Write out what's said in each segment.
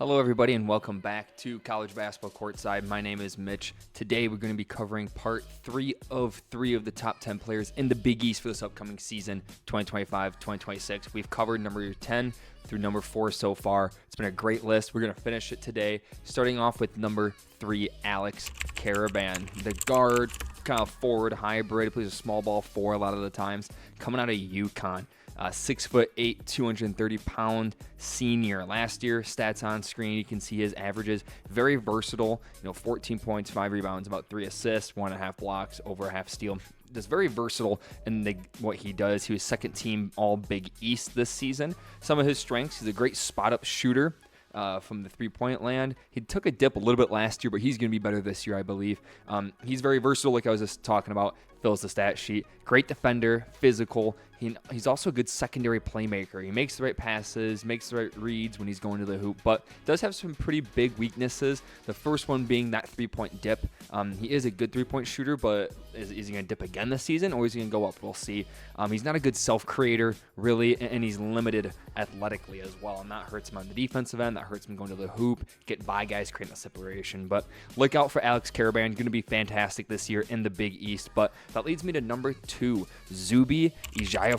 Hello, everybody, and welcome back to College Basketball Courtside. My name is Mitch. Today, we're going to be covering part three of the top 10 players in the Big East for this upcoming season, 2025-2026. We've covered number 10 through number 4 so far. It's been a great list. We're going to finish it today, starting off with number 3, Alex Karaban, the guard, kind of forward hybrid, plays a small ball 4 a lot of the times, coming out of UConn. 6'8", 230-pound senior. Last year, stats on screen, you can see his averages. Very versatile. 14 points, 5 rebounds, about 3 assists, 1.5 blocks, over a half steal. Just very versatile in what he does. He was second team All Big East this season. Some of his strengths: he's a great spot-up shooter. From the three-point land. He took a dip a little bit last year, but he's going to be better this year, I believe. He's very versatile, like I was just talking about. Fills the stat sheet. Great defender, physical. He's also a good secondary playmaker. He makes the right passes, makes the right reads when he's going to the hoop, but does have some pretty big weaknesses. The first one being that three-point dip. He is a good three-point shooter, but is he going to dip again this season, or is he going to go up? We'll see. He's not a good self-creator, really, and he's limited athletically as well, and that hurts him on the defensive end. That hurts him going to the hoop, get by guys, creating a separation. But look out for Alex Karaban. Going to be fantastic this year in the Big East. But that leads me to number 2, CBB Courtside,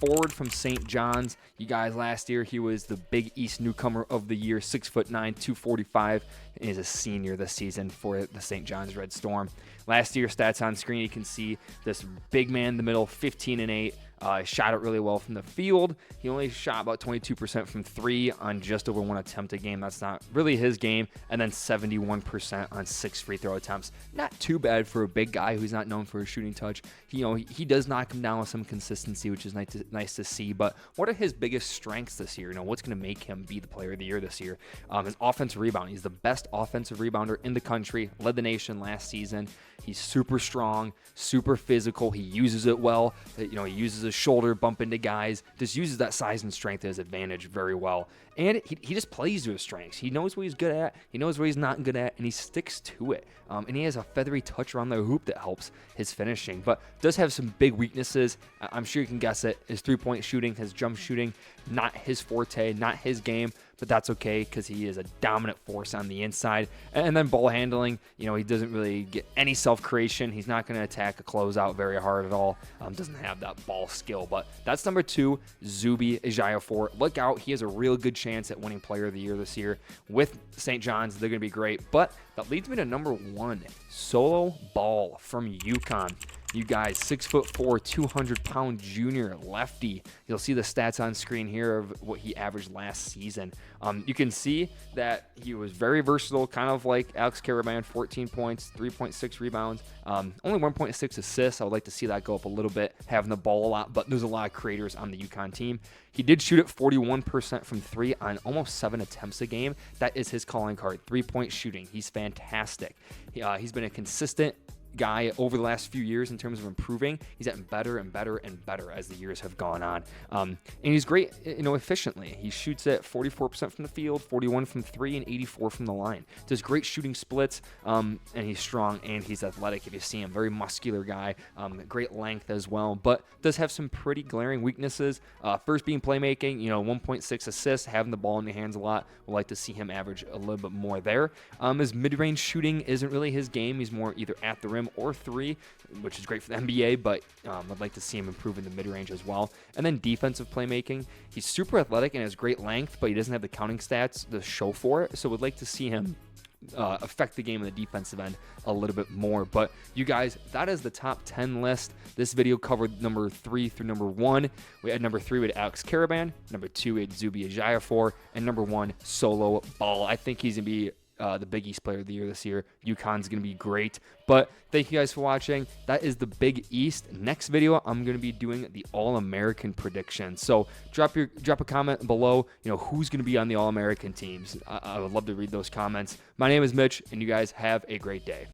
forward from St. John's. You guys, last year he was the Big East newcomer of the year, 6'9", 245, and is a senior this season for the St. John's Red Storm. Last year, stats on screen, you can see this big man in the middle, 15 and 8. Shot it really well from the field. He only shot about 22% from 3 on just over 1 attempt a game. That's not really his game. And then 71% on 6 free throw attempts. Not too bad for a big guy who's not known for his shooting touch. He does knock him down with some consistency, which is nice to see. But what are his biggest strengths this year? What's going to make him be the player of the year this year? His offensive rebound. He's the best offensive rebounder in the country. Led the nation last season. He's super strong, super physical. He uses it well. He uses his shoulder, bump into guys. Just uses that size and strength to his advantage very well. And he just plays to his strengths. He knows what he's good at. He knows what he's not good at, and he sticks to it. And he has a feathery touch around the hoop that helps his finishing, but does have some big weaknesses. I'm sure you can guess it. His three-point shooting, his jump shooting, not his forte, not his game, but that's okay because he is a dominant force on the inside. And then ball handling, he doesn't really get any self-creation. He's not going to attack a closeout very hard at all. Doesn't have that ball skill, but that's number 2, CBB Courtside. Look out. He has a real good chance at winning Player of the Year this year. With St. John's, they're going to be great. But that leads me to number 1, Solo Ball from UConn. You guys, 6'4", 200-pound junior lefty. You'll see the stats on screen here of what he averaged last season. You can see that he was very versatile, kind of like Alex Karaban, 14 points, 3.6 rebounds, only 1.6 assists. I would like to see that go up a little bit, having the ball a lot, but there's a lot of creators on the UConn team. He did shoot at 41% from 3 on almost 7 attempts a game. That is his calling card, three-point shooting. He's fantastic. He's been a consistent guy over the last few years in terms of improving. He's gotten better and better and better as the years have gone on. And he's great, efficiently. He shoots at 44% from the field, 41 from 3, and 84 from the line. Does great shooting splits, and he's strong and he's athletic. If you see him, very muscular guy, great length as well, but does have some pretty glaring weaknesses. First being playmaking, 1.6 assists, having the ball in the hands a lot. Would like to see him average a little bit more there. His mid-range shooting isn't really his game. He's more either at the rim or 3, which is great for the NBA, but I'd like to see him improve in the mid-range as well. And then defensive playmaking. He's super athletic and has great length, but he doesn't have the counting stats to show for it, so would like to see him affect the game on the defensive end a little bit more. But you guys, that is the top 10 list. This video covered number 3 through number 1. We had number 3 with Alex Karaban, number 2 we had CBB Courtside, and number 1, Solo Ball. I think he's going to be the Big East Player of the Year this year. UConn's going to be great. But thank you guys for watching. That is the Big East. Next video, I'm going to be doing the All-American prediction. So drop a comment below, who's going to be on the All-American teams. I would love to read those comments. My name is Mitch, and you guys have a great day.